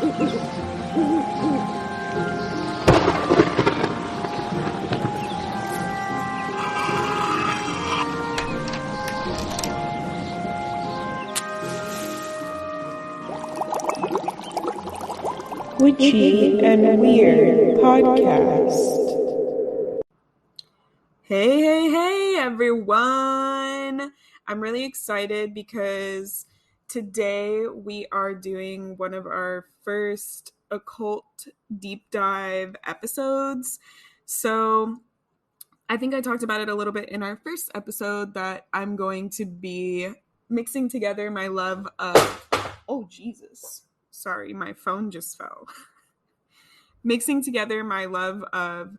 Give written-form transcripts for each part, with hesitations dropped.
Witchy and Weird Podcast. Hey, everyone. I'm really excited because today we are doing one of our first occult deep dive episodes. So I think I talked about it a little bit in our first episode that I'm going to be mixing together my love of... Oh, Jesus. Sorry, my phone just fell. Mixing together my love of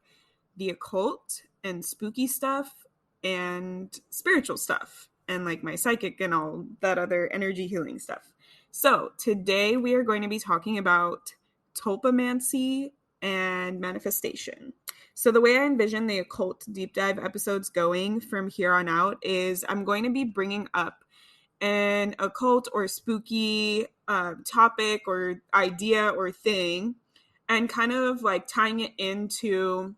the occult and spooky stuff and spiritual stuff and like my psychic and all that other energy healing stuff. So today we are going to be talking about tulpamancy and manifestation. So the way I envision the occult deep dive episodes going from here on out is I'm going to be bringing up an occult or spooky topic or idea or thing and kind of like tying it into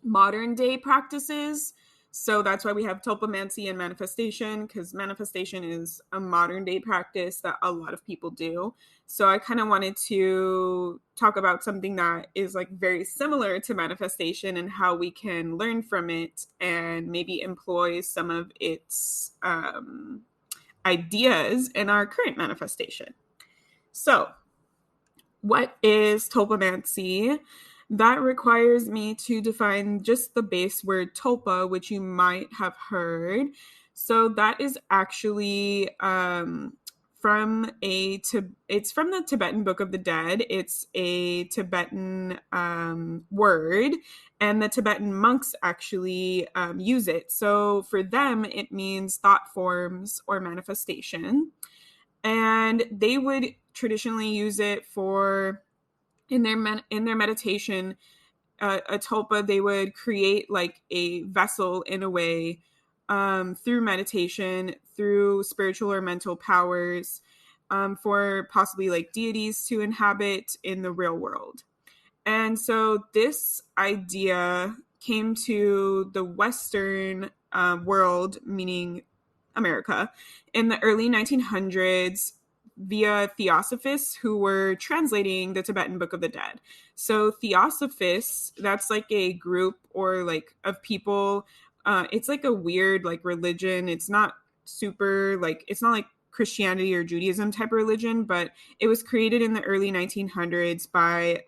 modern day practices. So that's why we have tulpamancy and manifestation, because manifestation is a modern day practice that a lot of people do. So I kind of wanted to talk about something that is like very similar to manifestation and how we can learn from it and maybe employ some of its ideas in our current manifestation. So what is tulpamancy? That requires me to define just the base word tulpa, which you might have heard. So that is actually it's from the Tibetan Book of the Dead. It's a Tibetan word, and the Tibetan monks actually use it. So for them, it means thought forms or manifestation. And they would traditionally use it for in their meditation. A tulpa, they would create like a vessel in a way through meditation, through spiritual or mental powers, for possibly like deities to inhabit in the real world. And so this idea came to the Western world, meaning America, in the early 1900s via theosophists who were translating the Tibetan Book of the Dead. So theosophists, that's like a group or like of people. It's like a weird like religion. It's not super like, it's not like Christianity or Judaism type of religion, but it was created in the early 1900s by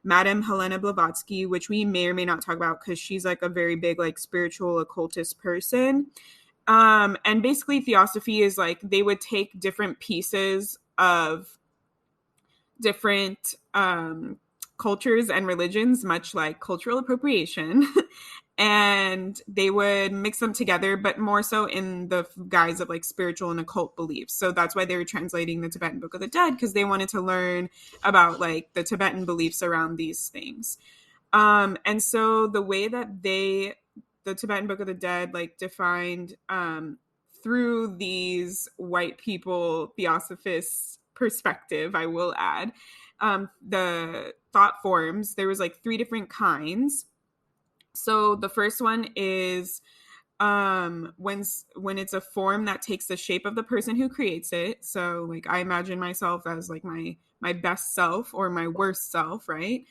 Madame Helena Blavatsky, which we may or may not talk about because she's like a very big like spiritual occultist person. And basically theosophy is like they would take different pieces of different cultures and religions, much like cultural appropriation, and they would mix them together, but more so in the guise of like spiritual and occult beliefs. So that's why they were translating the Tibetan Book of the Dead, because they wanted to learn about like the Tibetan beliefs around these things. And so the way that the Tibetan Book of the Dead, like defined through these white people theosophists' perspective, I will add, the thought forms, there was like 3 different kinds. So the first one is when it's a form that takes the shape of the person who creates it. So like I imagine myself as like my best self or my worst self, right?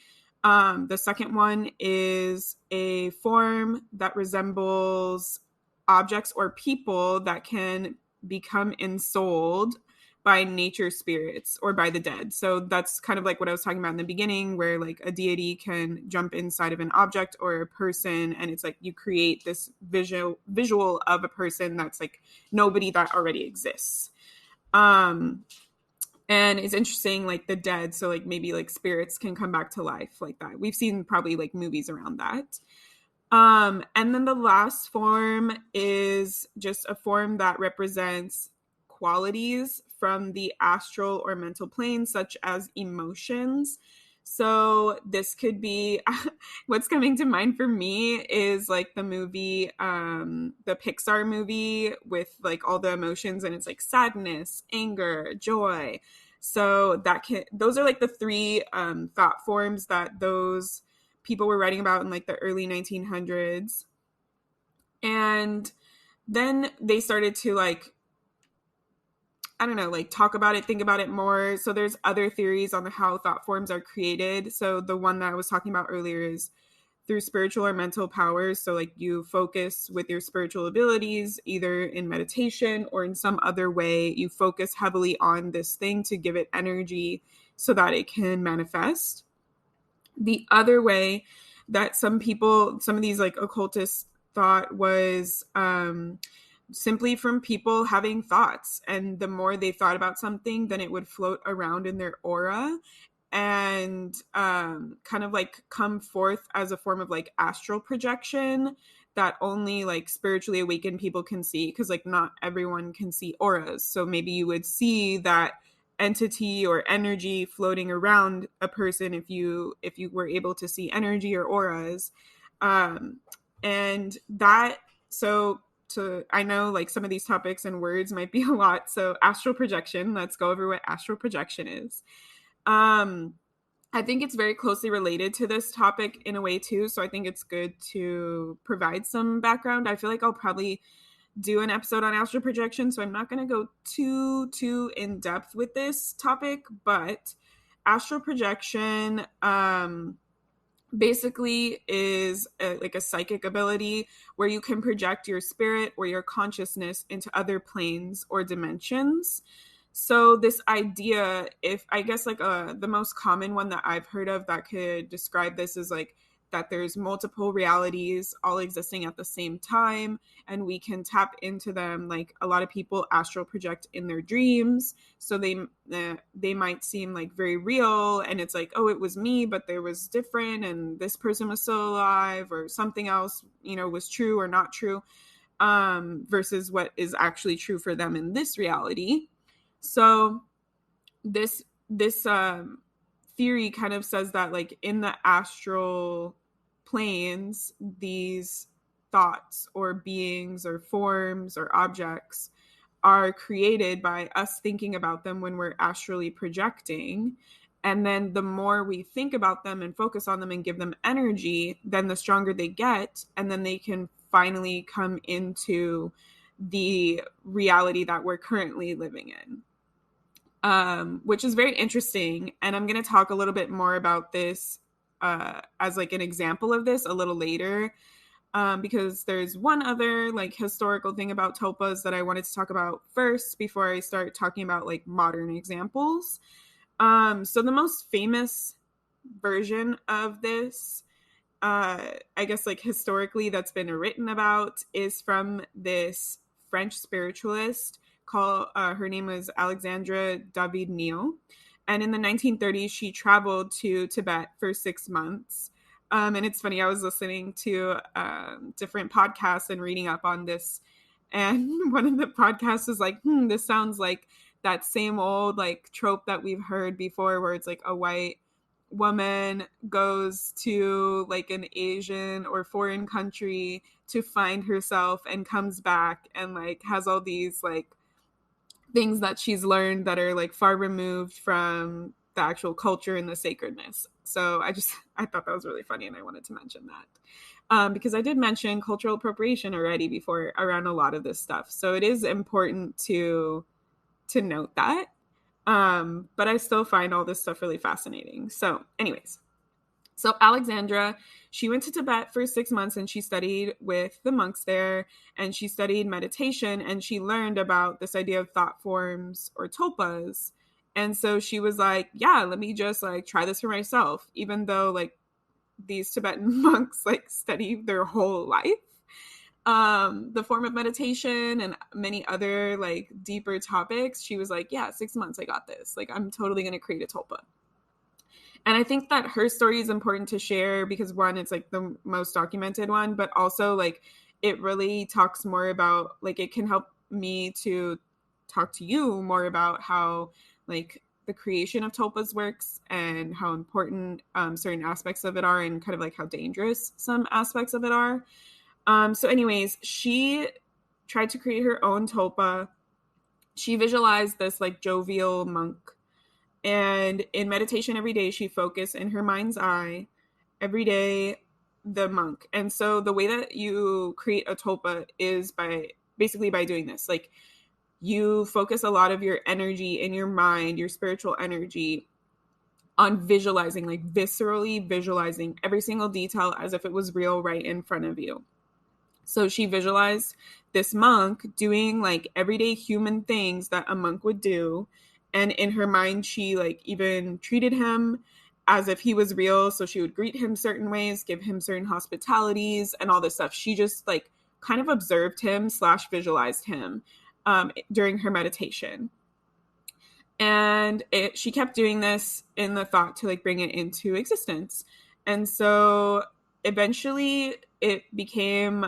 The second one is a form that resembles objects or people that can become ensouled by nature spirits or by the dead. So that's kind of like what I was talking about in the beginning, where like a deity can jump inside of an object or a person, and it's like you create this visual of a person that's like nobody that already exists. And it's interesting, like the dead, so like maybe like spirits can come back to life like that. We've seen probably like movies around that. And then the last form is just a form that represents qualities from the astral or mental plane, such as emotions. So this could be, what's coming to mind for me is like the movie, the Pixar movie with like all the emotions, and it's like sadness, anger, joy. So those are like the three thought forms that those people were writing about in like the early 1900s. And then they started to like, I don't know, like talk about it, think about it more. So there's other theories on how thought forms are created. So the one that I was talking about earlier is through spiritual or mental powers. So like you focus with your spiritual abilities, either in meditation or in some other way, you focus heavily on this thing to give it energy so that it can manifest. The other way that some of these like occultists thought was simply from people having thoughts. And the more they thought about something, then it would float around in their aura and kind of like come forth as a form of like astral projection that only like spiritually awakened people can see, because like not everyone can see auras. So maybe you would see that entity or energy floating around a person if you were able to see energy or auras. And that, so to, I know like some of these topics and words might be a lot. So astral projection, let's go over what astral projection is. I think it's very closely related to this topic in a way too. So I think it's good to provide some background. I feel like I'll probably do an episode on astral projection, so I'm not going to go too in depth with this topic, but astral projection basically is like a psychic ability where you can project your spirit or your consciousness into other planes or dimensions. So this idea, if I guess like the most common one that I've heard of that could describe this is like that there's multiple realities all existing at the same time, and we can tap into them. Like a lot of people astral project in their dreams, so they might seem like very real, and it's like, oh, it was me, but there was different, and this person was still alive, or something else, you know, was true or not true, versus what is actually true for them in this reality. So this theory kind of says that like in the astral planes, these thoughts or beings or forms or objects are created by us thinking about them when we're astrally projecting. And then the more we think about them and focus on them and give them energy, then the stronger they get. And then they can finally come into the reality that we're currently living in. Which is very interesting. And I'm going to talk a little bit more about this as like an example of this a little later, because there's one other like historical thing about tulpas that I wanted to talk about first before I start talking about like modern examples. So the most famous version of this, I guess like historically that's been written about, is from this French spiritualist called, her name was Alexandra David-Néel. And in the 1930s, she traveled to Tibet for 6 months. And it's funny, I was listening to different podcasts and reading up on this. And one of the podcasts was like, this sounds like that same old like trope that we've heard before, where it's like a white woman goes to like an Asian or foreign country to find herself and comes back and like has all these like things that she's learned that are like far removed from the actual culture and the sacredness. So I thought that was really funny, and I wanted to mention that because I did mention cultural appropriation already before around a lot of this stuff. So it is important to note that. But I still find all this stuff really fascinating. So anyways, so Alexandra, she went to Tibet for 6 months and she studied with the monks there, and she studied meditation, and she learned about this idea of thought forms or tulpas. And so she was like, yeah, let me just like try this for myself, even though like these Tibetan monks like study their whole life. The form of meditation and many other like deeper topics. She was like, yeah, 6 months, I got this. Like, I'm totally going to create a tulpa. And I think that her story is important to share because one, it's like the most documented one, but also like it really talks more about like, it can help me to talk to you more about how like the creation of tulpas works and how important certain aspects of it are, and kind of like how dangerous some aspects of it are. So anyways, she tried to create her own tulpa. She visualized this like jovial monk And in meditation every day, she focused in her mind's eye every day the monk. And so the way that you create a tulpa is by doing this. Like, you focus a lot of your energy in your mind, your spiritual energy, on visualizing, like viscerally visualizing every single detail as if it was real right in front of you. So she visualized this monk doing like everyday human things that a monk would do. And in her mind, she like even treated him as if he was real. So she would greet him certain ways, give him certain hospitalities and all this stuff. She just like kind of observed him / visualized him during her meditation. And she kept doing this in the thought to like bring it into existence. And so eventually it became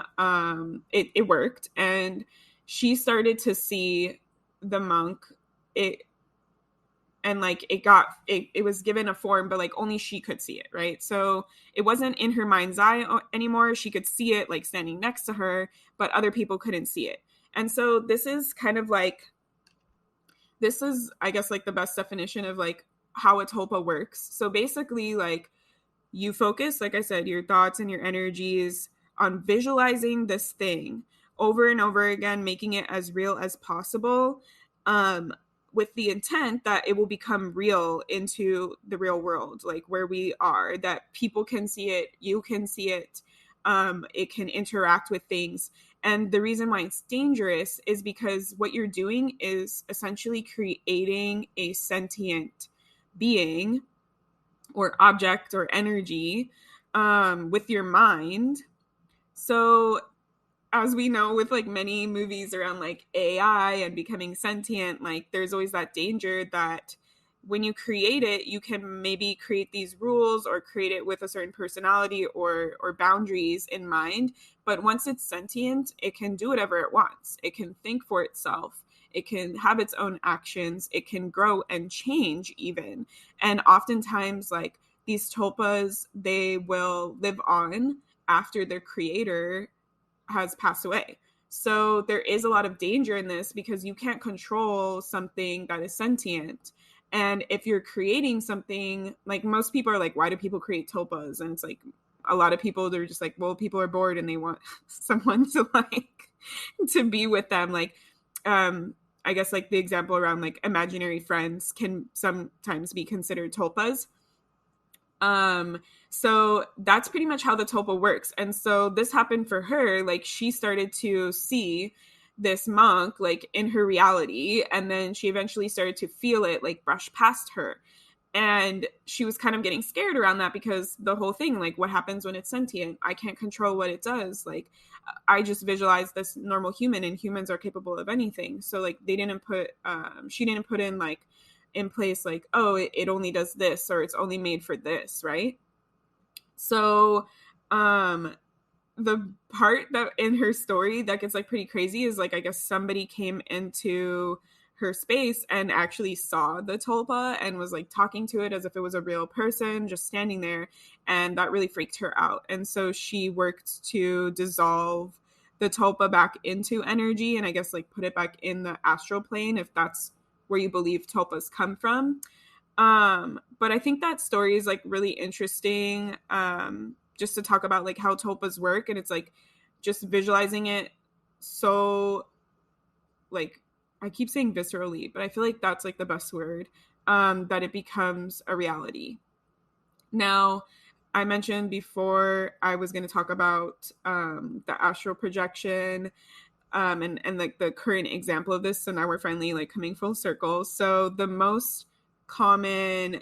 it worked, and she started to see the monk, it and like it was given a form, but like only she could see it, right? So it wasn't in her mind's eye anymore. She could see it like standing next to her, but other people couldn't see it. And so this is I guess like the best definition of like how a tulpa works. So basically, like, you focus, like I said, your thoughts and your energies on visualizing this thing over and over again, making it as real as possible, with the intent that it will become real into the real world, like where we are, that people can see it, you can see it, it can interact with things. And the reason why it's dangerous is because what you're doing is essentially creating a sentient being or object or energy with your mind. So as we know with like many movies around like AI and becoming sentient, like there's always that danger that when you create it, you can maybe create these rules or create it with a certain personality or boundaries in mind. But once it's sentient, it can do whatever it wants. It can think for itself. It can have its own actions. It can grow and change even. And oftentimes, like, these tulpas, they will live on after their creator has passed away. So there is a lot of danger in this because you can't control something that is sentient. And if you're creating something, like, most people are like, why do people create tulpas? And it's like, a lot of people, they're just like, well, people are bored and they want someone to like to be with them. Like, I guess like the example around like imaginary friends can sometimes be considered tulpas. So that's pretty much how the tulpa works. And so this happened for her. Like, she started to see this monk like in her reality, and then she eventually started to feel it like brush past her. And she was kind of getting scared around that because the whole thing, like, what happens when it's sentient? I can't control what it does. Like, I just visualize this normal human, and humans are capable of anything. So like, she didn't put in like in place like, oh, it only does this, or it's only made for this, right? So the part that in her story that gets like pretty crazy is like, I guess somebody came into her space and actually saw the tulpa and was like talking to it as if it was a real person just standing there, and that really freaked her out. And so she worked to dissolve the tulpa back into energy, and I guess like put it back in the astral plane, if that's where you believe tulpas come from. But I think that story is like really interesting, just to talk about like how tulpas work. And it's like just visualizing it. So like, I keep saying viscerally, but I feel like that's like the best word, that it becomes a reality. Now, I mentioned before I was going to talk about the astral projection, and like the current example of this. So now we're finally like coming full circle. So the most common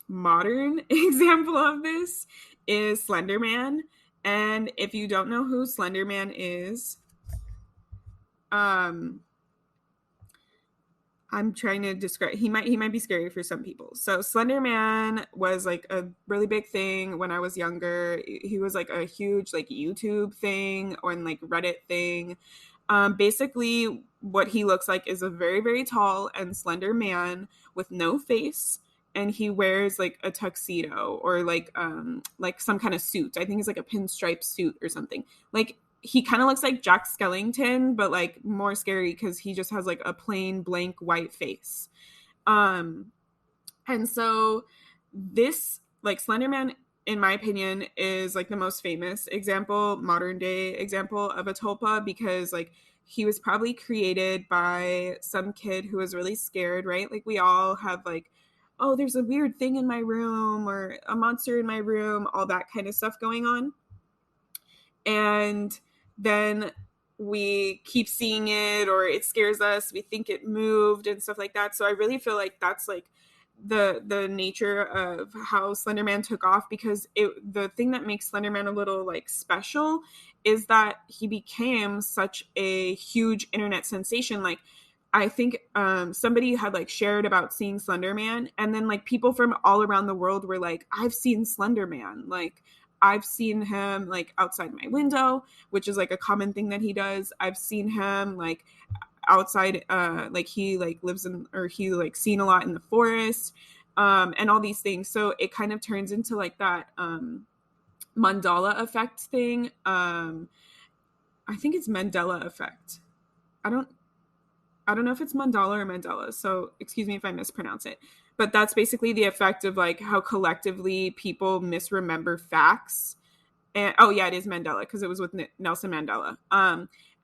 modern example of this is Slender Man. And if you don't know who Slender Man is, I'm trying to describe, he might be scary for some people. So Slender Man was like a really big thing when I was younger. He was like a huge like YouTube thing or like Reddit thing. Basically what he looks like is a very, very tall and slender man with no face, and he wears like a tuxedo or like some kind of suit. I think it's like a pinstripe suit or something. Like, he kind of looks like Jack Skellington, but like more scary because he just has like a plain blank white face. And so this, like, Slenderman, in my opinion, is like the most famous example, modern day example of a tulpa, because like he was probably created by some kid who was really scared, right? Like we all have like, oh, there's a weird thing in my room or a monster in my room, all that kind of stuff going on. And then we keep seeing it, or it scares us, we think it moved and stuff like that. So I really feel like that's like the nature of how Slenderman took off, because the thing that makes Slenderman a little like special is that he became such a huge internet sensation. Like I think somebody had like shared about seeing Slenderman, and then like people from all around the world were like, I've seen Slenderman, like I've seen him like outside my window, which is like a common thing that he does. I've seen him like outside, like he like lives in, or he like seen a lot in the forest, and all these things. So it kind of turns into like that mandala effect thing. I think it's Mandela effect. I don't know if it's mandala or Mandela, so excuse me if I mispronounce it. But that's basically the effect of like how collectively people misremember facts. And oh yeah, it is Mandela, because it was with Nelson Mandela.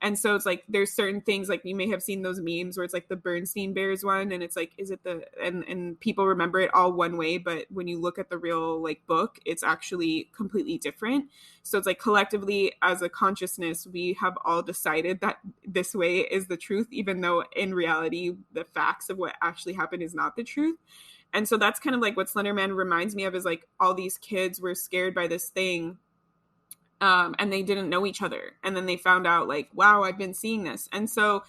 And so it's like there's certain things, like you may have seen those memes where it's like the Bernstein Bears one, and it's like, is it the, and people remember it all one way, but when you look at the real like book, it's actually completely different. So it's like collectively as a consciousness, we have all decided that this way is the truth, even though in reality the facts of what actually happened is not the truth. And so that's kind of like what Slenderman reminds me of, is like all these kids were scared by this thing, and they didn't know each other. And then they found out like, wow, I've been seeing this. And so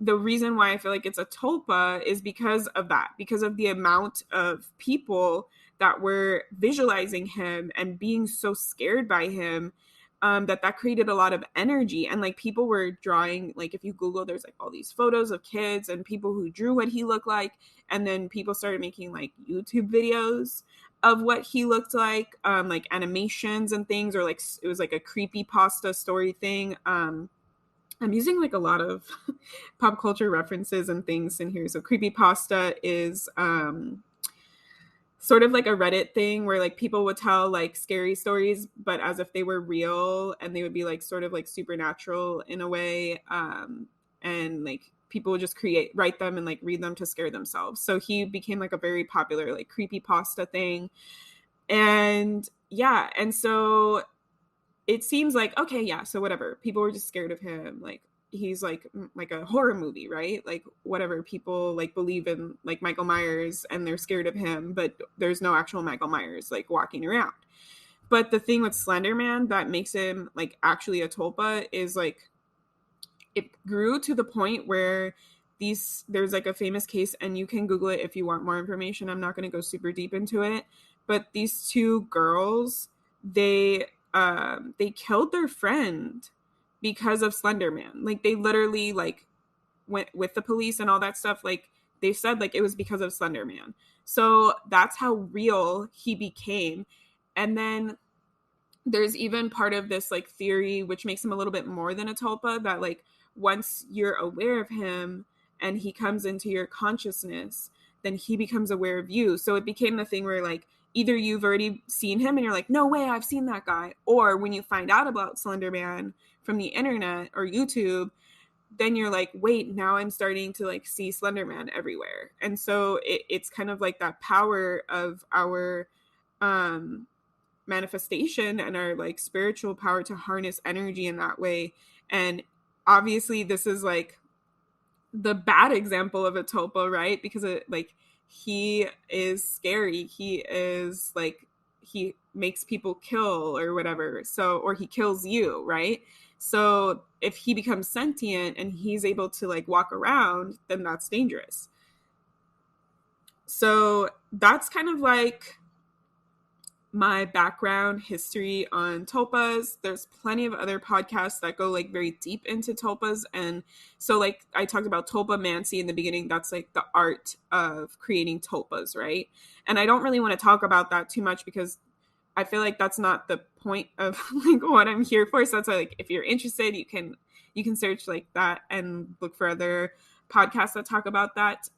the reason why I feel like it's a tulpa is because of that, because of the amount of people that were visualizing him and being so scared by him, that created a lot of energy. And like people were drawing, like if you Google, there's like all these photos of kids and people who drew what he looked like. And then people started making like YouTube videos of what he looked like animations and things, or like it was like a creepy pasta story thing. I'm using like a lot of pop culture references and things in here. So creepypasta is sort of like a Reddit thing where like people would tell like scary stories, but as if they were real, and they would be like sort of like supernatural in a way. And like people would just write them and like read them to scare themselves. So he became like a very popular like creepypasta thing. And yeah, and so it seems like, okay, yeah, so whatever. People were just scared of him. Like he's like a horror movie, right? Like whatever, people like believe in like Michael Myers and they're scared of him, but there's no actual Michael Myers like walking around. But the thing with Slenderman that makes him like actually a tulpa is like it grew to the point where there's like a famous case, and you can Google it if you want more information. I'm not going to go super deep into it, but these two girls, they killed their friend because of Slenderman. Like they literally like went with the police and all that stuff. Like they said like it was because of Slenderman. So that's how real he became. And then there's even part of this like theory, which makes him a little bit more than a tulpa, that like once you're aware of him and he comes into your consciousness, then he becomes aware of you. So it became the thing where like either you've already seen him and you're like, no way, I've seen that guy. Or when you find out about Slenderman from the internet or YouTube, then you're like, wait, now I'm starting to like see Slenderman everywhere. And so it's kind of like that power of our manifestation and our like spiritual power to harness energy in that way. And obviously this is like the bad example of a tulpa, right? Because it like he is scary, he is like, he makes people kill or whatever, so, or he kills you, right? So if he becomes sentient and he's able to like walk around, then that's dangerous. So that's kind of like my background history on tulpas. There's plenty of other podcasts that go like very deep into tulpas. And so like I talked about tulpamancy in the beginning. That's like the art of creating tulpas, right? And I don't really want to talk about that too much because I feel like that's not the point of like what I'm here for. So that's why, like, if you're interested, you can search like that and look for other podcasts that talk about that.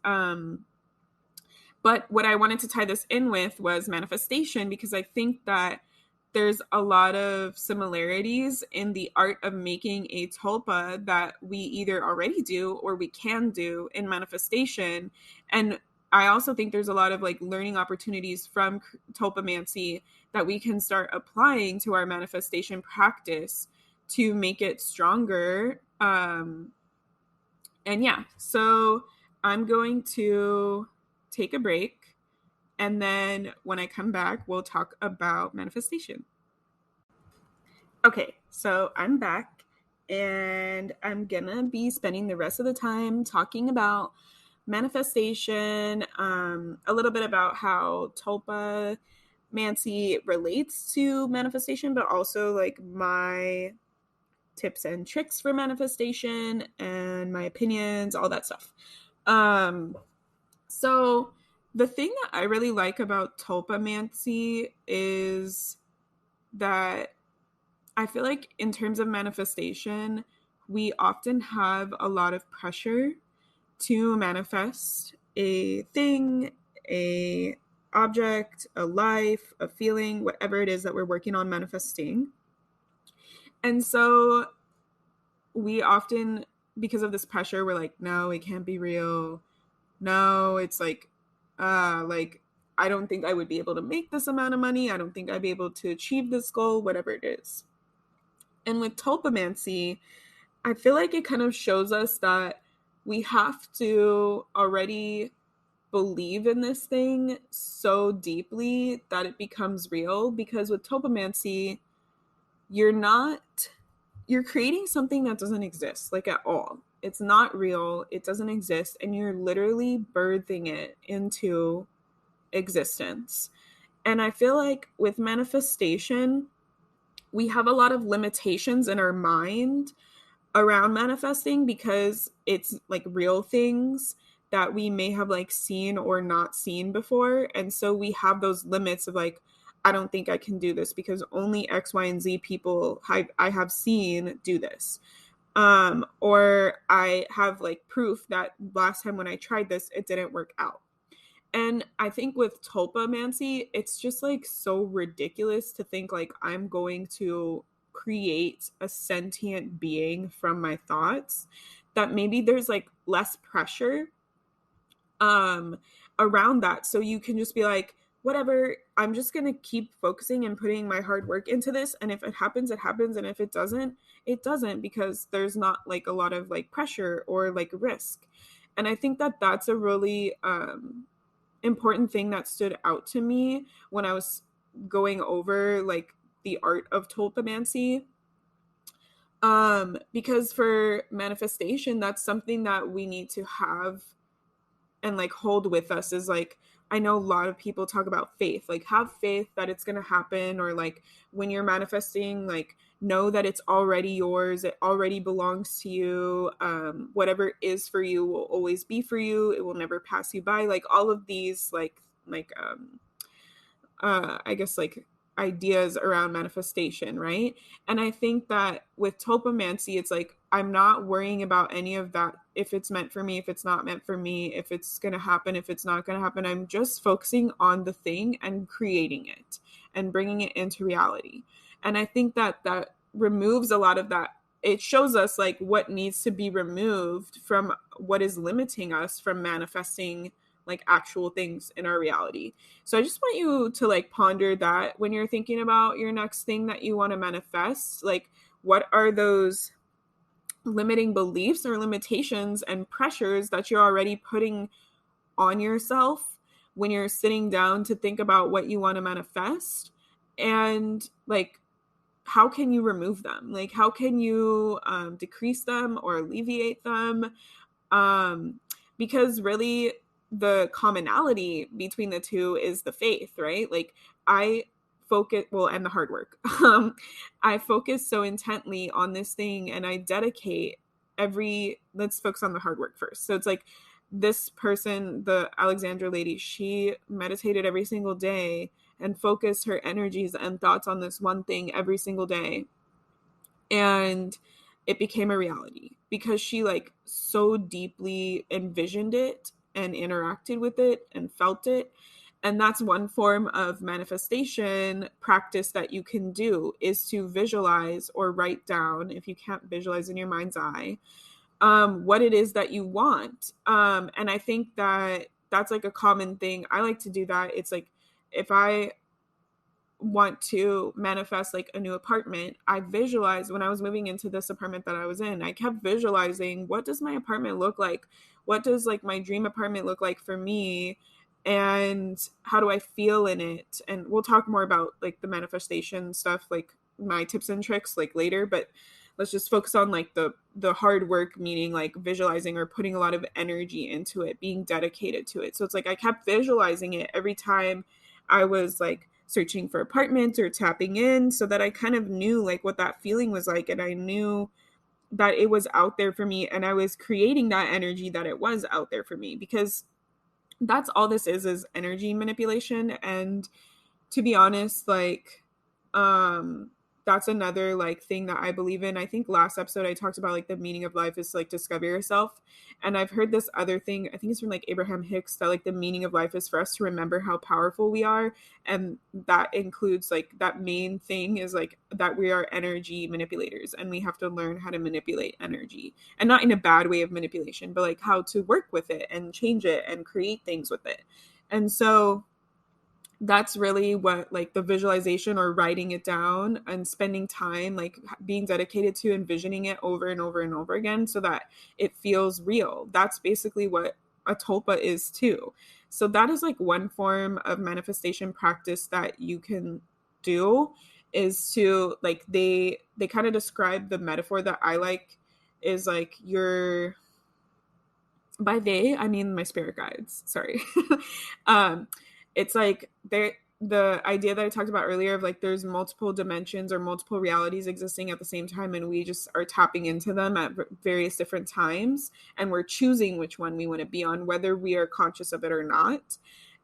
But what I wanted to tie this in with was manifestation, because I think that there's a lot of similarities in the art of making a tulpa that we either already do or we can do in manifestation. And I also think there's a lot of like learning opportunities from tulpamancy that we can start applying to our manifestation practice to make it stronger. And yeah, so I'm going to take a break. And then when I come back, we'll talk about manifestation. Okay, so I'm back and I'm gonna be spending the rest of the time talking about manifestation, a little bit about how tulpamancy relates to manifestation, but also like my tips and tricks for manifestation and my opinions, all that stuff. So the thing that I really like about tulpamancy is that I feel like in terms of manifestation, we often have a lot of pressure to manifest a thing, a object, a life, a feeling, whatever it is that we're working on manifesting. And so we often, because of this pressure, we're like, no, it can't be real. No, it's like I don't think I would be able to make this amount of money. I don't think I'd be able to achieve this goal, whatever it is. And with tulpamancy, I feel like it kind of shows us that we have to already believe in this thing so deeply that it becomes real. Because with tulpamancy, you're creating something that doesn't exist, like, at all. It's not real, it doesn't exist, and you're literally birthing it into existence. And I feel like with manifestation, we have a lot of limitations in our mind around manifesting because it's like real things that we may have like seen or not seen before. And so we have those limits of like, I don't think I can do this because only X, Y, and Z people I have seen do this. Or I have like proof that last time when I tried this, it didn't work out. And I think with tulpamancy, it's just like so ridiculous to think like I'm going to create a sentient being from my thoughts, that maybe there's like less pressure around that. So you can just be like, whatever, I'm just going to keep focusing and putting my hard work into this. And if it happens, it happens. And if it doesn't, it doesn't, because there's not like a lot of like pressure or like risk. And I think that that's a really important thing that stood out to me when I was going over like the art of tulpamancy. Because for manifestation, that's something that we need to have and like hold with us, is like, I know a lot of people talk about faith, like have faith that it's going to happen, or like when you're manifesting, like know that it's already yours, it already belongs to you. Whatever is for you will always be for you, it will never pass you by, like all of these I guess like ideas around manifestation, right? And I think that with tulpamancy, it's like I'm not worrying about any of that. If it's meant for me, if it's not meant for me, if it's going to happen, if it's not going to happen, I'm just focusing on the thing and creating it and bringing it into reality. And I think that that removes a lot of that. It shows us like what needs to be removed from what is limiting us from manifesting like actual things in our reality. So I just want you to like ponder that when you're thinking about your next thing that you want to manifest. Like, what are those limiting beliefs or limitations and pressures that you're already putting on yourself when you're sitting down to think about what you want to manifest? And like, how can you remove them? Like, how can you decrease them or alleviate them? Because really, the commonality between the two is the faith, right? Like I focus, well, and the hard work. I focus so intently on this thing and I dedicate let's focus on the hard work first. So it's like this person, the Alexandra lady, she meditated every single day and focus her energies and thoughts on this one thing every single day. And it became a reality because she like so deeply envisioned it and interacted with it and felt it. And that's one form of manifestation practice that you can do, is to visualize or write down, if you can't visualize in your mind's eye, what it is that you want. And I think that that's like a common thing. I like to do that. It's like, if I want to manifest like a new apartment, I visualized when I was moving into this apartment that I was in, I kept visualizing, what does my apartment look like? What does like my dream apartment look like for me? And how do I feel in it? And we'll talk more about like the manifestation stuff, like my tips and tricks like later, but let's just focus on like the hard work, meaning like visualizing or putting a lot of energy into it, being dedicated to it. So it's like I kept visualizing it every time I was like searching for apartments or tapping in, so that I kind of knew like what that feeling was like, and I knew that it was out there for me, and I was creating that energy that it was out there for me, because that's all this is energy manipulation. And to be honest, like that's another like thing that I believe in. I think last episode I talked about like the meaning of life is to like discover yourself. And I've heard this other thing, I think it's from like Abraham Hicks, that like the meaning of life is for us to remember how powerful we are. And that includes like that main thing is like that we are energy manipulators, and we have to learn how to manipulate energy, and not in a bad way of manipulation, but like how to work with it and change it and create things with it. And so that's really what like the visualization or writing it down and spending time like being dedicated to envisioning it over and over and over again so that it feels real. That's basically what a tulpa is too. So that is like one form of manifestation practice that you can do, is to like they kind of describe the metaphor that I like is like your, by they I mean my spirit guides, sorry. um it's like the idea that I talked about earlier of like there's multiple dimensions or multiple realities existing at the same time, and we just are tapping into them at various different times, and we're choosing which one we want to be on, whether we are conscious of it or not.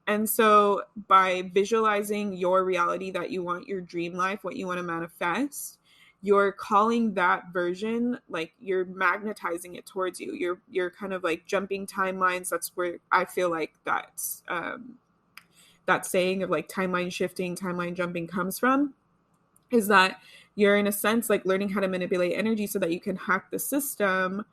And so by visualizing your reality that you want, your dream life, what you want to manifest, you're calling that version, like you're magnetizing it towards you. You're kind of like jumping timelines. That's where I feel like that's that saying of like timeline shifting, timeline jumping comes from, is that you're in a sense like learning how to manipulate energy so that you can hack the system.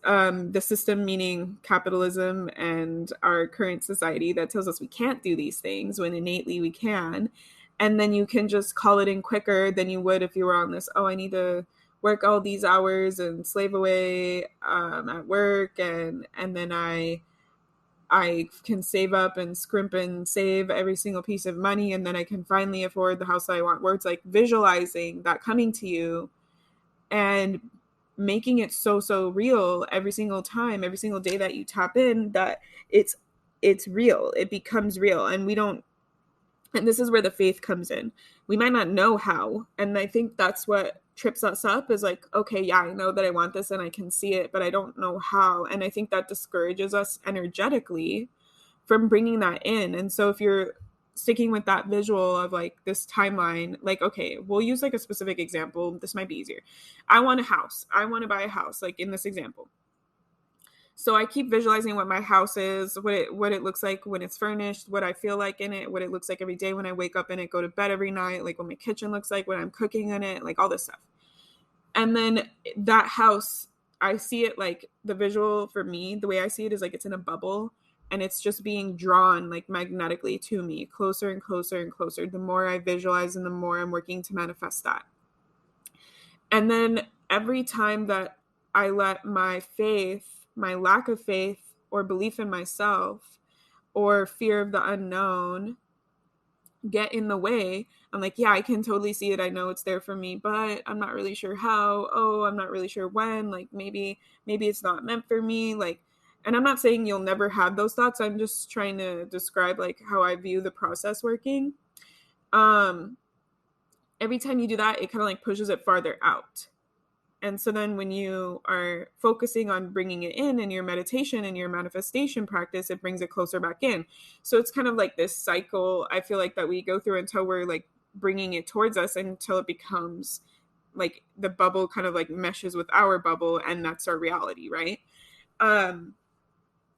The system meaning capitalism and our current society that tells us we can't do these things when innately we can. And then you can just call it in quicker than you would if you were on this, oh, I need to work all these hours and slave away at work, and then I can save up and scrimp and save every single piece of money, and then I can finally afford the house that I want. Where it's like visualizing that coming to you and making it so real every single time, every single day that you tap in, that it's real. It becomes real. And we don't, and this is where the faith comes in. We might not know how. And I think that's what trips us up, is like, okay, yeah, I know that I want this and I can see it, but I don't know how. And I think that discourages us energetically from bringing that in. And so if you're sticking with that visual of like this timeline, like, okay, we'll use like a specific example. This might be easier. I want a house. I want to buy a house, like in this example. So I keep visualizing what my house is, what it looks like when it's furnished, what I feel like in it, what it looks like every day when I wake up in it, go to bed every night, like what my kitchen looks like when I'm cooking in it, like all this stuff. And then that house, I see it like the visual for me, the way I see it is like it's in a bubble, and it's just being drawn like magnetically to me closer and closer and closer. The more I visualize and the more I'm working to manifest that. And then every time that I let my faith, my lack of faith or belief in myself or fear of the unknown get in the way, I'm like, yeah, I can totally see it. I know it's there for me, but I'm not really sure how. Oh, I'm not really sure when. Like maybe it's not meant for me. Like, and I'm not saying you'll never have those thoughts. I'm just trying to describe like how I view the process working. Every time you do that, it kind of like pushes it farther out. And so then when you are focusing on bringing it in your meditation and your manifestation practice, it brings it closer back in. So it's kind of like this cycle, I feel like, that we go through until we're like bringing it towards us, until it becomes like the bubble kind of like meshes with our bubble, and that's our reality, right? And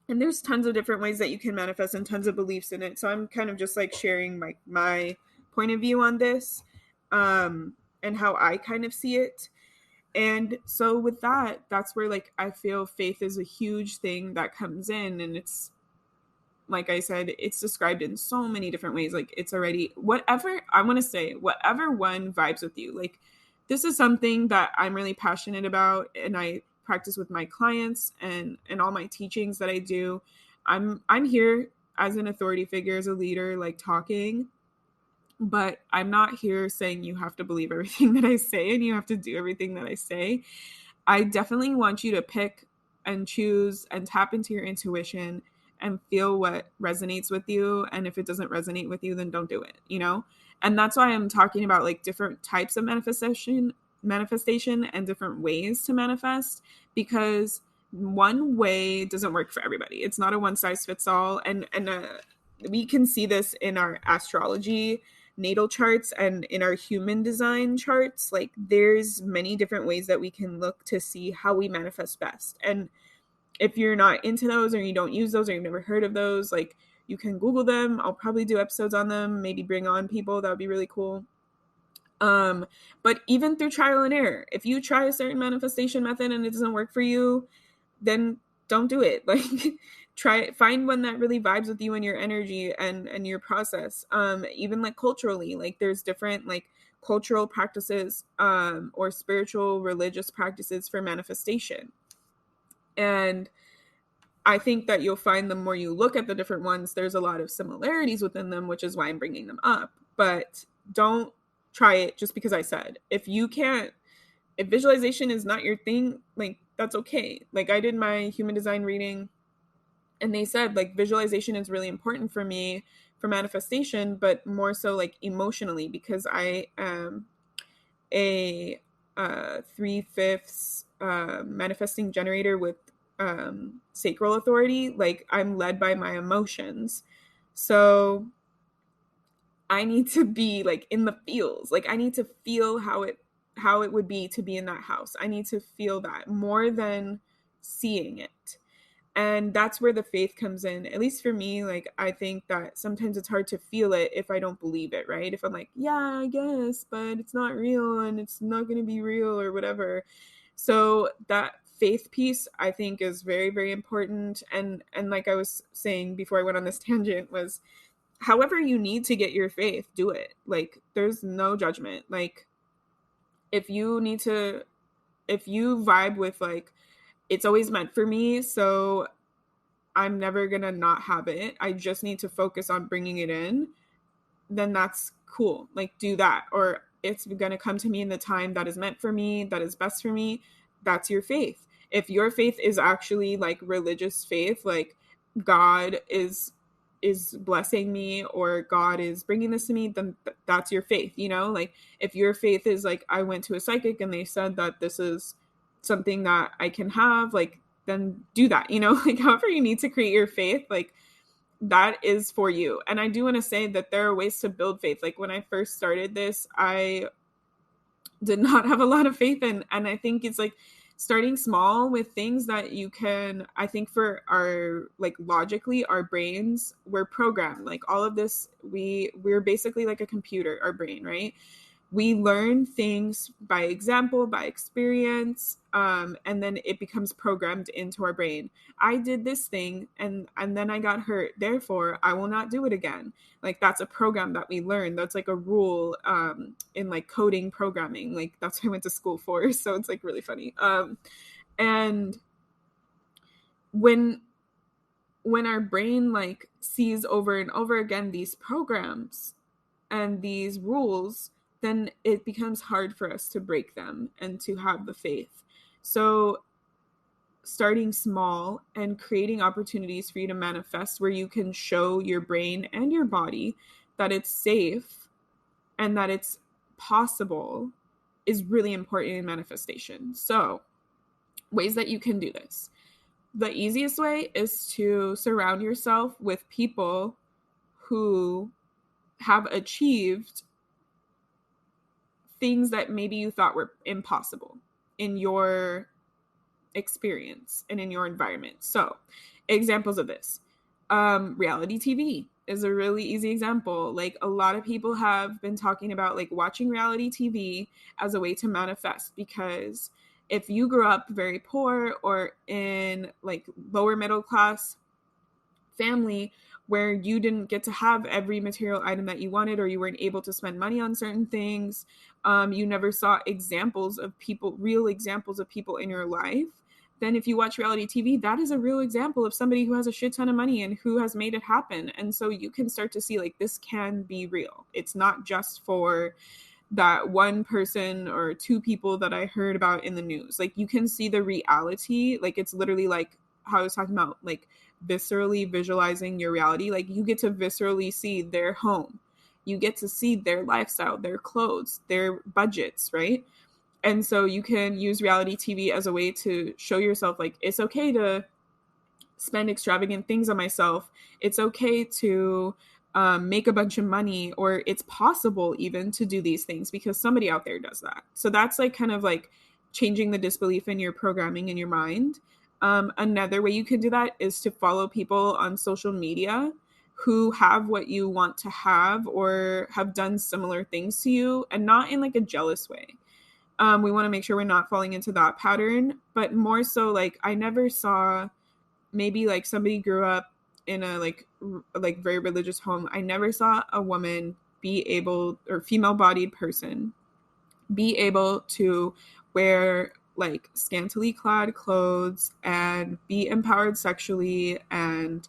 there's tons of different ways that you can manifest and tons of beliefs in it. So I'm kind of just like sharing my point of view on this, and how I kind of see it. And so with that, that's where like I feel faith is a huge thing that comes in. And it's, like I said, it's described in so many different ways. Like it's already, whatever, I want to say, whatever one vibes with you. Like this is something that I'm really passionate about, and I practice with my clients and all my teachings that I do. I'm here as an authority figure, as a leader, like talking, but I'm not here saying you have to believe everything that I say and you have to do everything that I say. I definitely want you to pick and choose and tap into your intuition and feel what resonates with you. And if it doesn't resonate with you, then don't do it, you know? And that's why I'm talking about like different types of manifestation and different ways to manifest, because one way doesn't work for everybody. It's not a one size fits all. And we can see this in our astrology natal charts and in our human design charts. Like there's many different ways that we can look to see how we manifest best. And if you're not into those, or you don't use those, or you've never heard of those, like you can Google them. I'll probably do episodes on them, maybe bring on people. That would be really cool. But even through trial and error, if you try a certain manifestation method and it doesn't work for you, then don't do it. Like find one that really vibes with you and your energy and your process. Even like culturally, like there's different like cultural practices, or spiritual religious practices for manifestation. And I think that you'll find the more you look at the different ones, there's a lot of similarities within them, which is why I'm bringing them up. But don't try it just because I said. If visualization is not your thing, like that's okay. Like I did my human design reading, and they said like visualization is really important for me for manifestation, but more so like emotionally, because I am a 3/5 manifesting generator with sacral authority. Like I'm led by my emotions. So I need to be like in the feels. Like I need to feel how it would be to be in that house. I need to feel that more than seeing it. And that's where the faith comes in. At least for me, like I think that sometimes it's hard to feel it if I don't believe it, right? If I'm like, yeah, I guess, but it's not real and it's not going to be real or whatever. So that faith piece I think is very, very important. And like I was saying before I went on this tangent, was however you need to get your faith, do it. Like there's no judgment. Like if you vibe with like, it's always meant for me, so I'm never gonna not have it, I just need to focus on bringing it in, then that's cool. Like do that. Or it's gonna come to me in the time that is meant for me, that is best for me. That's your faith. If your faith is actually like religious faith, like God is blessing me, or God is bringing this to me, then that's your faith, you know? Like if your faith is like, I went to a psychic and they said that this is something that I can have, like then do that, you know? Like however you need to create your faith, like that is for you. And I do want to say that there are ways to build faith. Like when I first started this, I did not have a lot of faith in, and I think it's like starting small with things that you can, I think for our, like logically, our brains, we're programmed, like all of this, we're basically like a computer, our brain, right? We learn things by example, by experience, and then it becomes programmed into our brain. I did this thing and then I got hurt, therefore I will not do it again. Like that's a program that we learn. That's like a rule in like coding programming. Like that's what I went to school for. So it's like really funny. And when our brain like sees over and over again these programs and these rules, then it becomes hard for us to break them and to have the faith. So starting small and creating opportunities for you to manifest where you can show your brain and your body that it's safe and that it's possible is really important in manifestation. So ways that you can do this. The easiest way is to surround yourself with people who have achieved things that maybe you thought were impossible in your experience and in your environment. So, examples of this. Reality TV is a really easy example. Like, a lot of people have been talking about like watching reality TV as a way to manifest, because if you grew up very poor or in like lower middle class family where you didn't get to have every material item that you wanted, or you weren't able to spend money on certain things, you never saw examples of people, real examples of people in your life, then if you watch reality TV, that is a real example of somebody who has a shit ton of money and who has made it happen. And so you can start to see like this can be real. It's not just for that one person or two people that I heard about in the news. Like, you can see the reality. Like, it's literally like how I was talking about, like viscerally visualizing your reality. Like, you get to viscerally see their home. You get to see their lifestyle, their clothes, their budgets, right? And so you can use reality TV as a way to show yourself like it's okay to spend extravagant things on myself. It's okay to make a bunch of money, or it's possible even to do these things because somebody out there does that. So that's like kind of like changing the disbelief in your programming in your mind. Another way you can do that is to follow people on social media who have what you want to have or have done similar things to you, and not in like a jealous way. We want to make sure we're not falling into that pattern, but more so like I never saw, maybe like somebody grew up in a like very religious home. I never saw a woman be able, or female bodied person be able to wear like scantily clad clothes and be empowered sexually and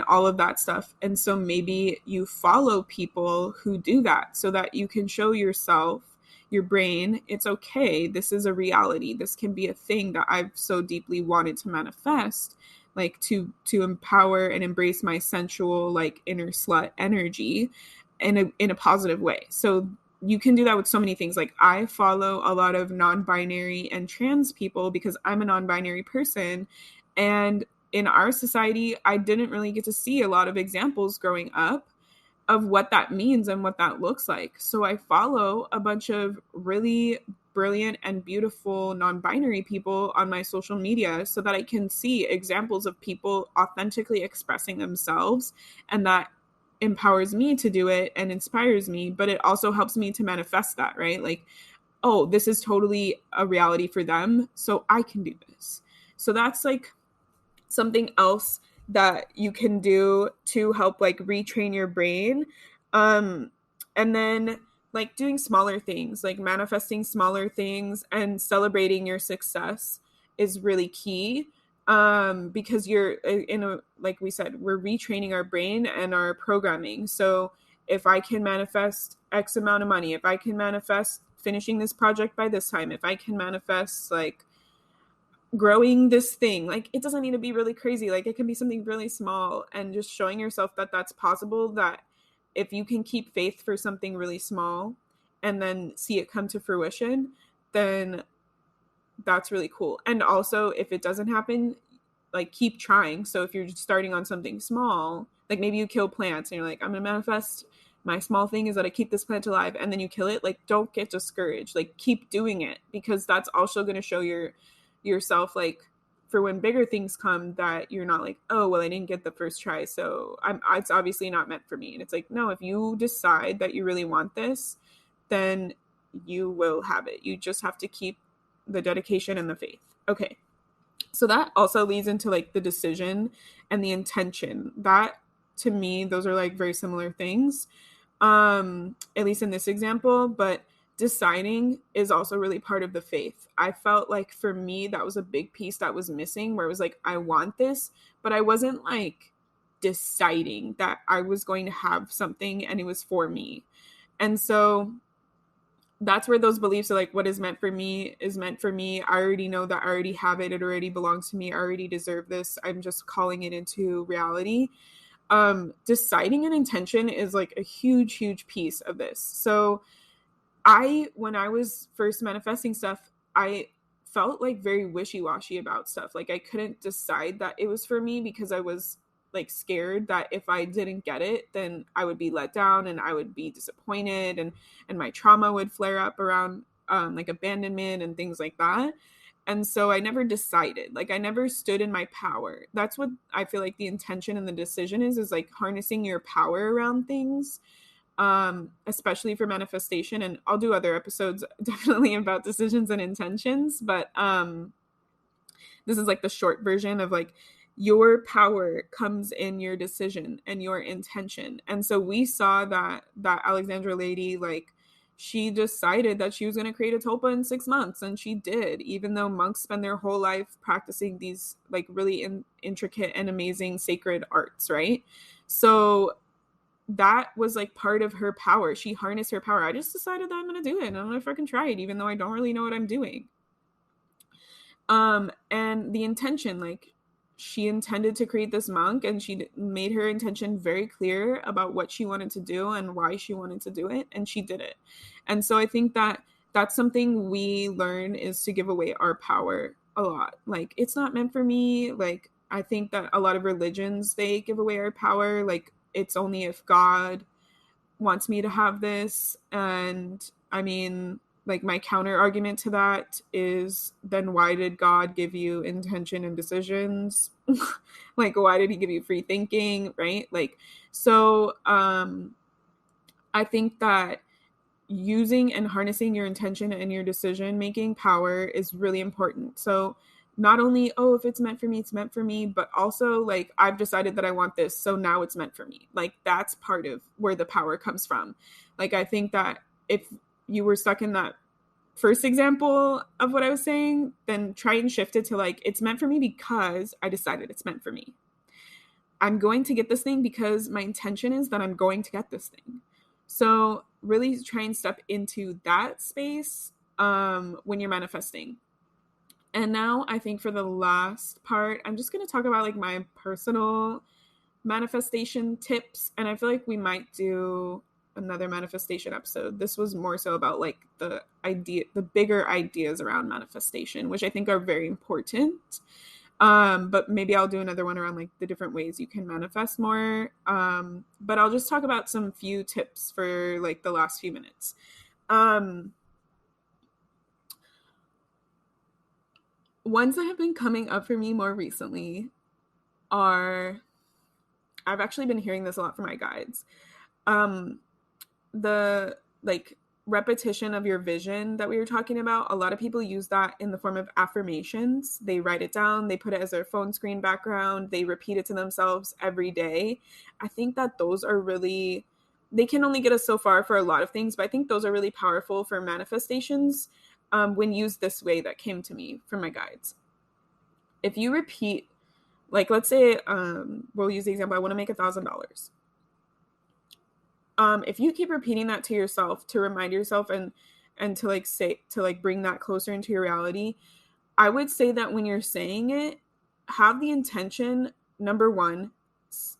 all of that stuff. And so maybe you follow people who do that so that you can show yourself, your brain, it's okay, this is a reality, this can be a thing that I've so deeply wanted to manifest, like to empower and embrace my sensual like inner slut energy in a positive way. So you can do that with so many things. Like, I follow a lot of non-binary and trans people because I'm a non-binary person, and in our society I didn't really get to see a lot of examples growing up of what that means and what that looks like. So I follow a bunch of really brilliant and beautiful non-binary people on my social media so that I can see examples of people authentically expressing themselves, and that empowers me to do it and inspires me, but it also helps me to manifest that, right? Like, oh, this is totally a reality for them, so I can do this. So that's like something else that you can do to help like retrain your brain. And then like doing smaller things, like manifesting smaller things and celebrating your success is really key. Because you're in a, like we said, we're retraining our brain and our programming. So if I can manifest X amount of money, if I can manifest finishing this project by this time, if I can manifest like growing this thing, like it doesn't need to be really crazy, like it can be something really small, and just showing yourself that that's possible, that if you can keep faith for something really small and then see it come to fruition, then that's really cool. And also if it doesn't happen, like keep trying. So if you're just starting on something small, like maybe you kill plants and you're like, I'm gonna manifest, my small thing is that I keep this plant alive, and then you kill it, like don't get discouraged, like keep doing it, because that's also going to show yourself like for when bigger things come that you're not like, oh well, I didn't get the first try, so it's obviously not meant for me. And it's like, no, if you decide that you really want this, then you will have it. You just have to keep the dedication and the faith. Okay, so that also leads into like the decision and the intention. That, to me, those are like very similar things, at least in this example. But deciding is also really part of the faith. I felt like for me that was a big piece that was missing, where it was like, I want this, but I wasn't like deciding that I was going to have something and it was for me. And so that's where those beliefs are like, what is meant for me is meant for me. I already know that I already have it. It already belongs to me. I already deserve this. I'm just calling it into reality. Deciding an intention is like a huge piece of this. So when I was first manifesting stuff, I felt like very wishy-washy about stuff. Like I couldn't decide that it was for me because I was like scared that if I didn't get it, then I would be let down and I would be disappointed, and my trauma would flare up around like abandonment and things like that. And so I never decided, like I never stood in my power. That's what I feel like the intention and the decision is like harnessing your power around things, especially for manifestation. And I'll do other episodes definitely about decisions and intentions, but this is like the short version of like your power comes in your decision and your intention. And so we saw that Alexandra lady, like she decided that she was going to create a tulpa in 6 months, and she did, even though monks spend their whole life practicing these like really intricate and amazing sacred arts, right? So that was like part of her power. She harnessed her power. I just decided that I'm going to do it, and I'm going to fucking try it, even though I don't really know what I'm doing. And the intention, like she intended to create this monk, and she made her intention very clear about what she wanted to do and why she wanted to do it, and she did it. And so I think that that's something we learn, is to give away our power a lot. Like it's not meant for me. Like I think that a lot of religions, they give away our power. Like it's only if God wants me to have this. And I mean, like my counter argument to that is, then why did God give you intention and decisions? Like why did he give you free thinking, right? Like so I think that using and harnessing your intention and your decision making power is really important. So not only, oh, if it's meant for me, it's meant for me, but also like I've decided that I want this, so now it's meant for me. Like that's part of where the power comes from. Like I think that if you were stuck in that first example of what I was saying, then try and shift it to like, it's meant for me because I decided it's meant for me. I'm going to get this thing because my intention is that I'm going to get this thing. So really try and step into that space when you're manifesting. And now I think for the last part, I'm just going to talk about like my personal manifestation tips. And I feel like we might do another manifestation episode. This was more so about like the bigger ideas around manifestation, which I think are very important. But maybe I'll do another one around like the different ways you can manifest more. But I'll just talk about some few tips for like the last few minutes. Ones that have been coming up for me more recently are, I've actually been hearing this a lot from my guides. The like repetition of your vision that we were talking about, a lot of people use that in the form of affirmations. They write it down, they put it as their phone screen background, they repeat it to themselves every day. I think that those are really, they can only get us so far for a lot of things, but I think those are really powerful for manifestations when used this way that came to me from my guides. If you repeat, like let's say, we'll use the example, I want to make $1,000. If you keep repeating that to yourself to remind yourself and to like say, to like bring that closer into your reality, I would say that when you're saying it, have the intention, number one,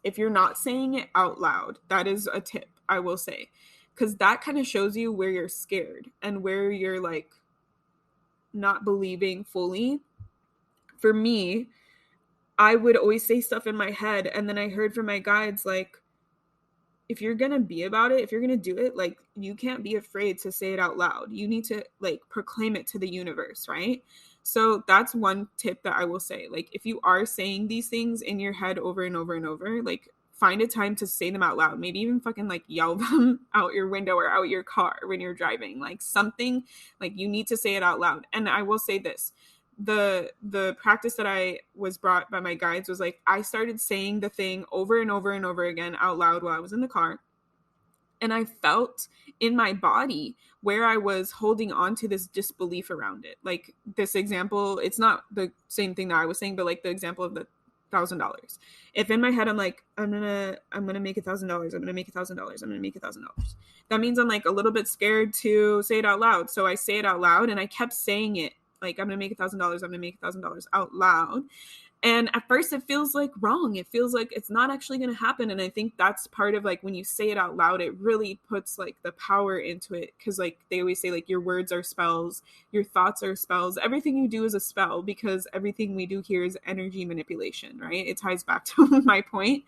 if you're not saying it out loud, that is a tip I will say, because that kind of shows you where you're scared and where you're like not believing fully. For me, I would always say stuff in my head, and then I heard from my guides like, if you're gonna be about it, if you're gonna do it, like you can't be afraid to say it out loud. You need to like proclaim it to the universe, right? So that's one tip that I will say. Like if you are saying these things in your head over and over and over, like find a time to say them out loud. Maybe even fucking like yell them out your window or out your car when you're driving. Like something, like you need to say it out loud. And I will say this, the practice that I was brought by my guides was like, I started saying the thing over and over and over again out loud while I was in the car. And I felt in my body where I was holding on to this disbelief around it. Like this example, it's not the same thing that I was saying, but like the example of the $1,000. If in my head I'm like, I'm gonna make $1,000, I'm gonna make $1,000, I'm gonna make $1,000, that means I'm like a little bit scared to say it out loud. So I say it out loud, and I kept saying it like, I'm gonna make $1,000, I'm gonna make $1,000 out loud. And at first it feels like wrong. It feels like it's not actually going to happen. And I think that's part of like when you say it out loud, it really puts like the power into it. Cause like they always say like your words are spells, your thoughts are spells. Everything you do is a spell because everything we do here is energy manipulation, right? It ties back to my point.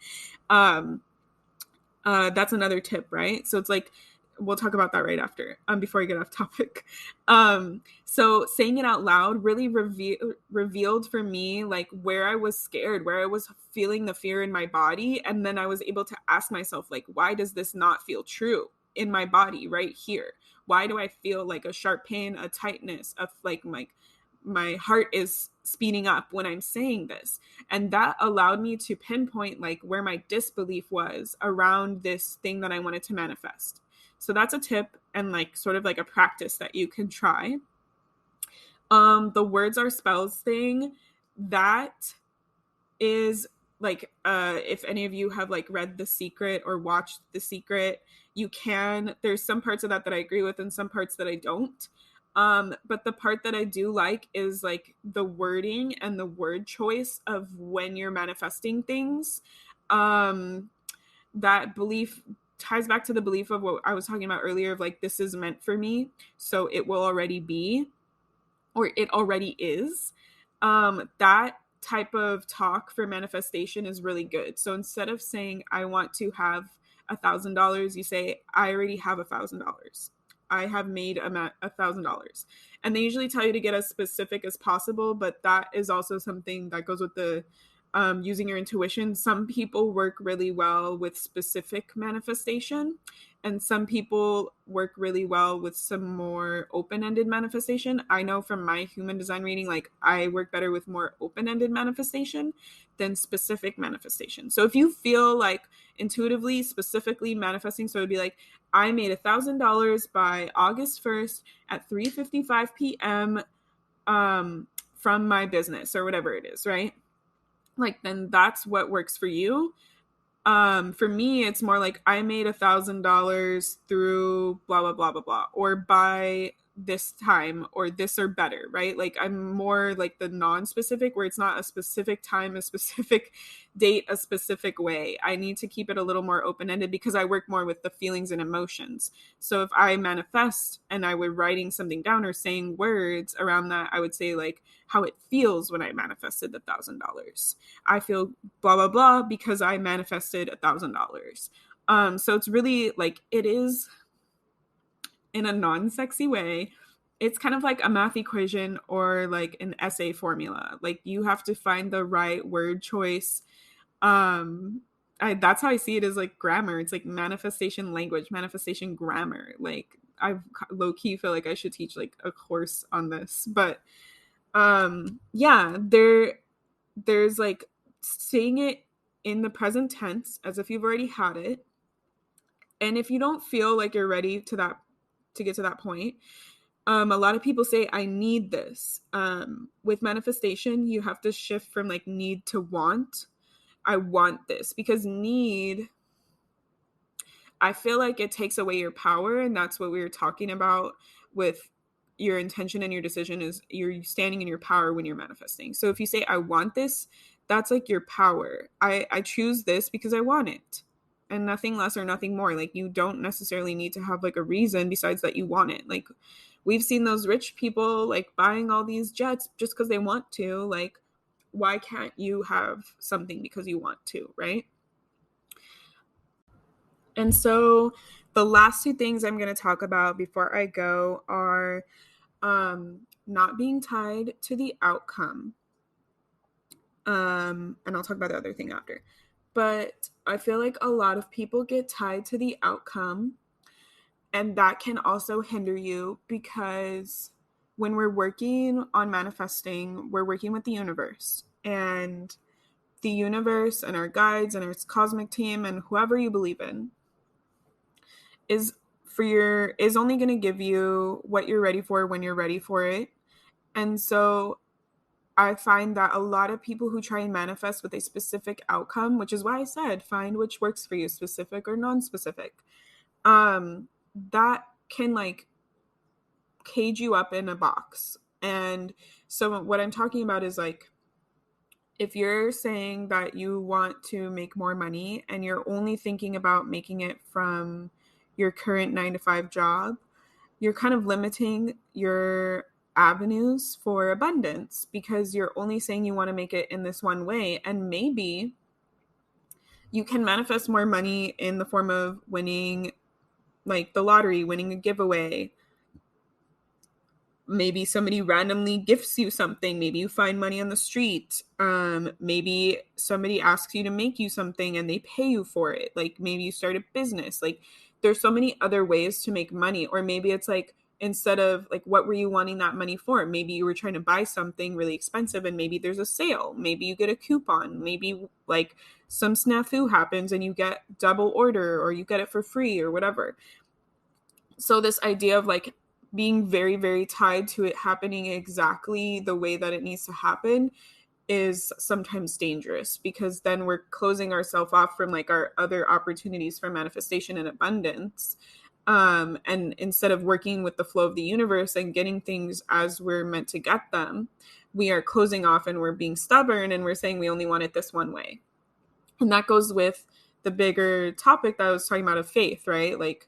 That's another tip, right? So it's like, we'll talk about that right after, before I get off topic. So saying it out loud really revealed for me like where I was scared, where I was feeling the fear in my body. And then I was able to ask myself, like, why does this not feel true in my body right here? Why do I feel like a sharp pain, a tightness of like my heart is speeding up when I'm saying this? And that allowed me to pinpoint like where my disbelief was around this thing that I wanted to manifest. So that's a tip and like sort of like a practice that you can try. The words are spells thing, that is like if any of you have like read The Secret or watched The Secret, you can, there's some parts of that that I agree with and some parts that I don't. But the part that I do like is like the wording and the word choice of when you're manifesting things. That belief ties back to the belief of what I was talking about earlier of like, this is meant for me, so it will already be, or it already is. That type of talk for manifestation is really good. So instead of saying, I want to have $1,000, you say, I already have $1,000. I have made $1,000. And they usually tell you to get as specific as possible, but that is also something that goes with the using your intuition. Some people work really well with specific manifestation, and some people work really well with some more open-ended manifestation. I know from my human design reading, like I work better with more open-ended manifestation than specific manifestation. So if you feel like intuitively, specifically manifesting, so it'd be like, I made $1,000 by August 1st at 3:55 p.m. From my business or whatever it is, right? Like, then that's what works for you. For me, it's more like I made $1,000 through blah, blah, blah, blah, blah, or by this time or this or better, right? Like I'm more like the non-specific where it's not a specific time, a specific date, a specific way. I need to keep it a little more open-ended because I work more with the feelings and emotions. So if I manifest and I were writing something down or saying words around that, I would say like how it feels when I manifested $1,000. I feel blah, blah, blah because I manifested $1,000. So it's really like, it is in a non-sexy way. It's kind of like a math equation or like an essay formula. Like you have to find the right word choice. That's how I see it, as like grammar. It's like manifestation language, manifestation grammar. Like I low-key feel like I should teach like a course on this. But yeah, there's like saying it in the present tense as if you've already had it. And if you don't feel like you're ready to get to that point, a lot of people say, I need this. With manifestation, you have to shift from like need to want. I want this, because need, I feel like it takes away your power. And that's what we were talking about with your intention and your decision, is you're standing in your power when you're manifesting. So if you say, I want this, that's like your power. I choose this because I want it, and nothing less or nothing more. Like you don't necessarily need to have like a reason besides that you want it. Like we've seen those rich people like buying all these jets just because they want to. Like, why can't you have something because you want to, right? And so the last two things I'm going to talk about before I go are not being tied to the outcome. And I'll talk about the other thing after. But I feel like a lot of people get tied to the outcome, and that can also hinder you, because when we're working on manifesting, we're working with the universe, and the universe and our guides and its cosmic team and whoever you believe in is only going to give you what you're ready for when you're ready for it. And so I find that a lot of people who try and manifest with a specific outcome, which is why I said find which works for you, specific or non-specific, that can like cage you up in a box. And so what I'm talking about is like, if you're saying that you want to make more money and you're only thinking about making it from your current 9 to 5 job, you're kind of limiting your avenues for abundance because you're only saying you want to make it in this one way. And maybe you can manifest more money in the form of winning, like the lottery, winning a giveaway. Maybe somebody randomly gifts you something. Maybe you find money on the street. Maybe somebody asks you to make you something and they pay you for it. Like maybe you start a business. Like there's so many other ways to make money. Or maybe it's like, instead of like, what were you wanting that money for? Maybe you were trying to buy something really expensive and maybe there's a sale. Maybe you get a coupon. Maybe like some snafu happens and you get double order or you get it for free or whatever. So this idea of like being very, very tied to it happening exactly the way that it needs to happen is sometimes dangerous, because then we're closing ourselves off from like our other opportunities for manifestation and abundance. And instead of working with the flow of the universe and getting things as we're meant to get them, we are closing off and we're being stubborn and we're saying we only want it this one way. And that goes with the bigger topic that I was talking about of faith, right? Like,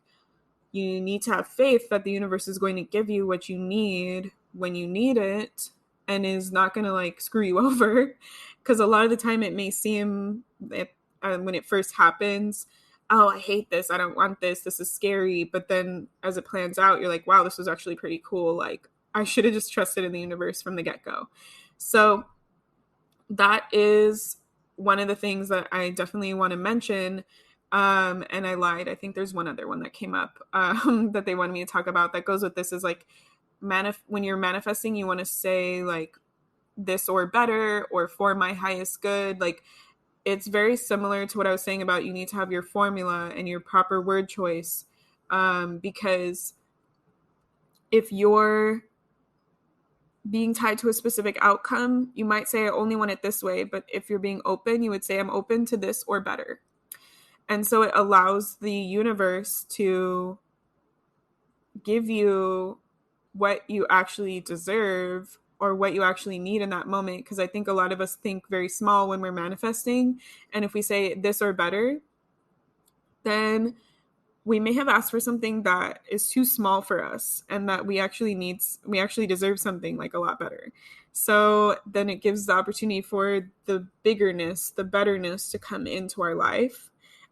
you need to have faith that the universe is going to give you what you need when you need it and is not going to like screw you over. Because a lot of the time it may seem that when it first happens, oh, I hate this. I don't want this. This is scary. But then as it plans out, you're like, wow, this was actually pretty cool. Like I should have just trusted in the universe from the get-go. So that is one of the things that I definitely want to mention. And I lied. I think there's one other one that came up that they wanted me to talk about that goes with this, is like when you're manifesting, you want to say like this or better or for my highest good. Like it's very similar to what I was saying about you need to have your formula and your proper word choice. Because if you're being tied to a specific outcome, you might say I only want it this way. But if you're being open, you would say I'm open to this or better. And so it allows the universe to give you what you actually deserve or what you actually need in that moment. Because I think a lot of us think very small when we're manifesting. And if we say this or better, then we may have asked for something that is too small for us and that we actually deserve something like a lot better. So then it gives the opportunity for the biggerness, the betterness to come into our life.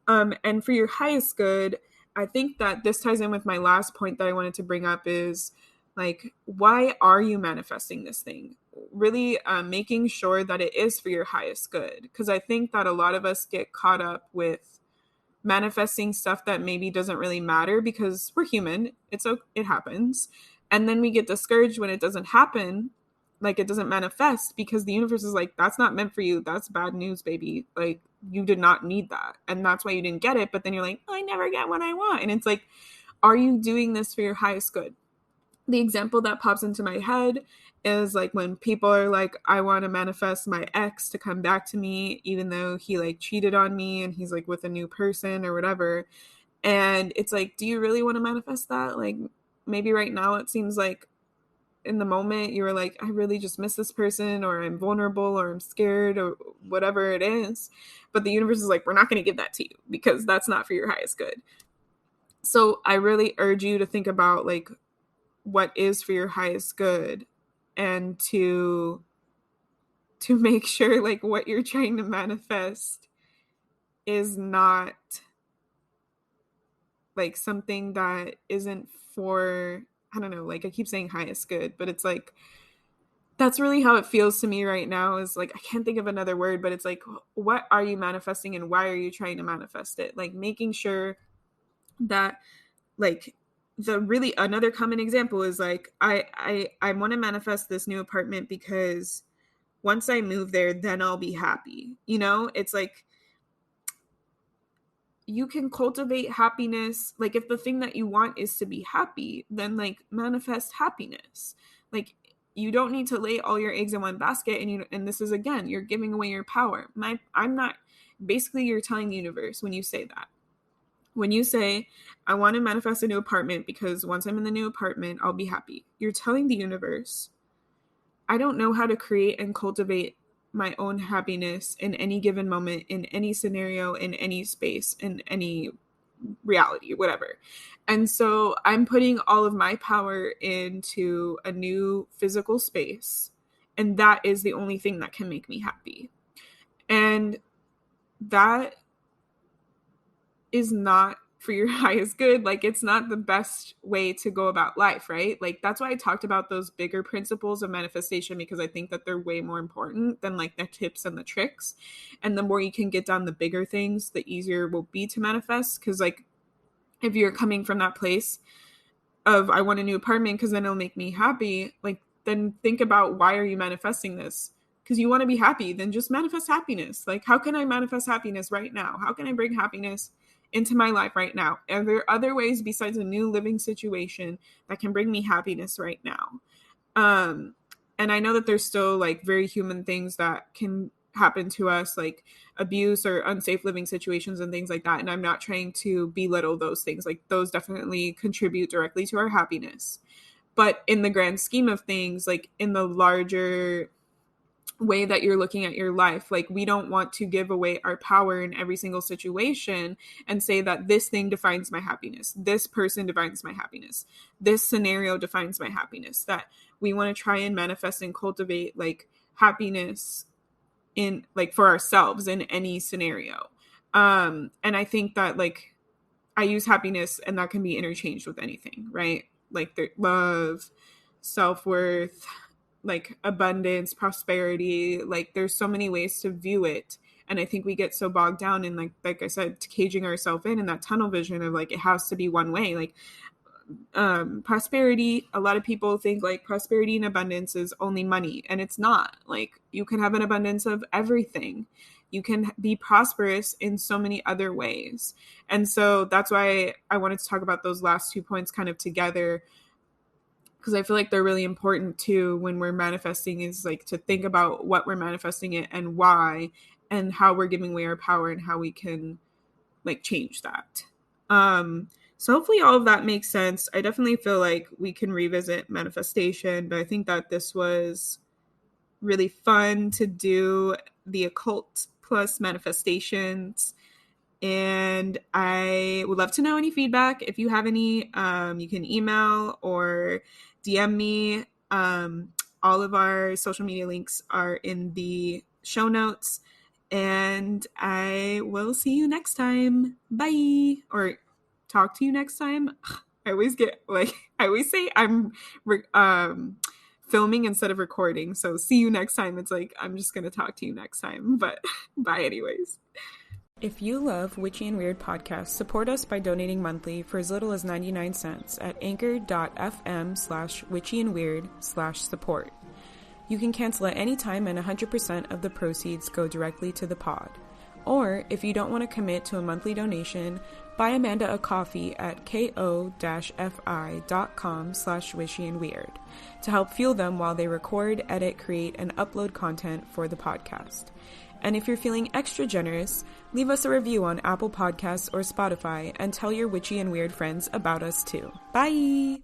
And for your highest good, I think that this ties in with my last point that I wanted to bring up is like, why are you manifesting this thing? Really making sure that it is for your highest good. Because I think that a lot of us get caught up with manifesting stuff that maybe doesn't really matter because we're human. It happens. And then we get discouraged when it doesn't happen, like it doesn't manifest, because the universe is like, that's not meant for you. That's bad news, baby. Like you did not need that. And that's why you didn't get it. But then you're like, I never get what I want. And it's like, are you doing this for your highest good? The example that pops into my head is like when people are like, I want to manifest my ex to come back to me, even though he like cheated on me and he's like with a new person or whatever. And it's like, do you really want to manifest that? Like maybe right now it seems like in the moment you were like, I really just miss this person, or I'm vulnerable, or I'm scared, or whatever it is. But the universe is like, we're not going to give that to you because that's not for your highest good. So I really urge you to think about like what is for your highest good, and to make sure like what you're trying to manifest is not like something that isn't for, I don't know, like I keep saying highest good, but it's like that's really how it feels to me right now, is like I can't think of another word, but it's like, what are you manifesting and why are you trying to manifest it? Like making sure that like the really another common example is like I want to manifest this new apartment because once I move there, then I'll be happy. You know, it's like you can cultivate happiness. Like if the thing that you want is to be happy, then like manifest happiness. Like you don't need to lay all your eggs in one basket. And this is, again, you're giving away your power. Basically you're telling the universe when you say that. When you say, I want to manifest a new apartment because once I'm in the new apartment, I'll be happy. You're telling the universe, I don't know how to create and cultivate my own happiness in any given moment, in any scenario, in any space, in any reality, whatever. And so I'm putting all of my power into a new physical space, and that is the only thing that can make me happy. And that is not for your highest good. Like, it's not the best way to go about life, right? Like, that's why I talked about those bigger principles of manifestation, because I think that they're way more important than like the tips and the tricks. And the more you can get down the bigger things, the easier it will be to manifest. Because like, if you're coming from that place of I want a new apartment because then it'll make me happy, like, then think about, why are you manifesting this? Because you want to be happy. Then just manifest happiness. Like, how can I manifest happiness right now? How can I bring happiness into my life right now? Are there other ways besides a new living situation that can bring me happiness right now? And I know that there's still like very human things that can happen to us, like abuse or unsafe living situations and things like that. And I'm not trying to belittle those things. Like, those definitely contribute directly to our happiness. But in the grand scheme of things, like in the larger way that you're looking at your life, like, we don't want to give away our power in every single situation and say that this thing defines my happiness, this person defines my happiness, this scenario defines my happiness. That we want to try and manifest and cultivate like happiness in like for ourselves in any scenario. And I think that like I use happiness and that can be interchanged with anything, right? Like the love, self-worth, like abundance, prosperity. Like, there's so many ways to view it. And I think we get so bogged down in like I said, caging ourselves in that tunnel vision of like, it has to be one way. Like, prosperity, a lot of people think like prosperity and abundance is only money, and it's not. Like, you can have an abundance of everything. You can be prosperous in so many other ways. And so that's why I wanted to talk about those last 2 points kind of together, because I feel like they're really important too when we're manifesting, is like to think about what we're manifesting it and why, and how we're giving away our power and how we can like change that. So hopefully all of that makes sense. I definitely feel like we can revisit manifestation, but I think that this was really fun to do the occult plus manifestations. And I would love to know any feedback. If you have any, you can email or DM me. All of our social media links are in the show notes. And I will see you next time. Bye. Or talk to you next time. I always say I'm filming instead of recording. So see you next time. It's like, I'm just going to talk to you next time. But bye anyways. If you love Witchy and Weird podcasts, support us by donating monthly for as little as 99 cents at anchor.fm/witchyandweird/support. You can cancel at any time and 100% of the proceeds go directly to the pod. Or, if you don't want to commit to a monthly donation, buy Amanda a coffee at ko-fi.com/witchyandweird to help fuel them while they record, edit, create, and upload content for the podcast. And if you're feeling extra generous, leave us a review on Apple Podcasts or Spotify and tell your witchy and weird friends about us too. Bye!